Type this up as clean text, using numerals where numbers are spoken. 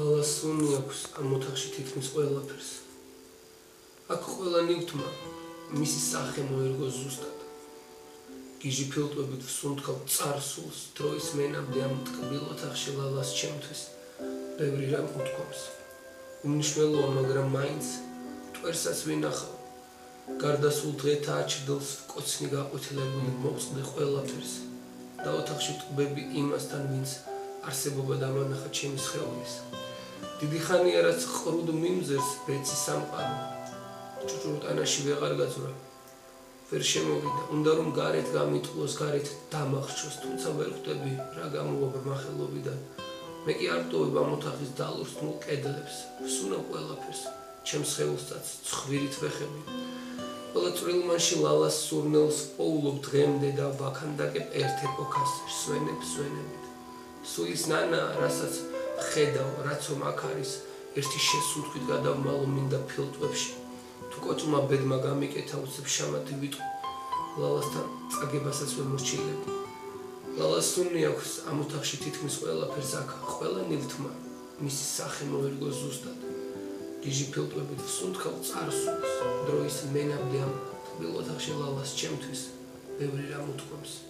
ლალას სუნი აქვს ამ ოთახში თითქმის ყველაფერს. აქ ყველა ნივთმა მისი სახე მოერგო ზუსტად. გიჟი ფილტვებით ვსუნთქავ წარსულს, დროის მენამდე ამ ტკბილ ოთახში ლალას ჩემთვის ბევრი რამ უთქვამს. უმნიშვნელოა, მაგრამ მაინც მტვერსაც ვინახავ. გარდასულ დღეთა აჩრდილს ვკოცნი გაყვითელებული მოვწყდი ყველაფერს და ოთახში ვტკბები იმასთან, ვინც არსებობა დამანახა ჩემი სხეულის. დიდი ხანია რაც ყრუდ მიმზერს ბეცი სამყარო. ჭუჭურტანაში ვეღარ გაძვრა. ვერ შემოვიდა, უნდა რომ გარეთ გამიტყლოს, გარეთ დამახჩოს, თუმცა ვერ ხვდები რა გამოვა ბრმახელობიდან. მე კი არ ვტოვებ ამ ოთახის დალურსნულ კედლებს, ვსუნავ ყველაფერს, ჩემს სხეულსაც ცხვირით ვეხები. ყველა წვრილმანში ლალას სურნელს პოულობ დღემდე და ვაქანდაკებ ერთ ეპოქას სვენებით. სულის ნანა, რასაც ხედავ, რაცომ აქ არის, ერთი შესუნთქვით გადავმალო მინდა ფილტვებში. თუ კოჭმა ბედმა გამიკეთა უცებ შამათი ვიტყვი, ლალასთან წაგებასაც ვემორჩილები. ლალას სუნი აქვს ამ ოთახში თითქმის ყველაფერს, აქ ყველა ნივთმა მისი სახე მოერგო ზუსტად. გიჟი ფილტვებით ვსუნთქავ წარსულს, დროის მენამდე ამ ტკბილ ოთახში ლალას ჩემთვის ბევრი რამ უთქვამს.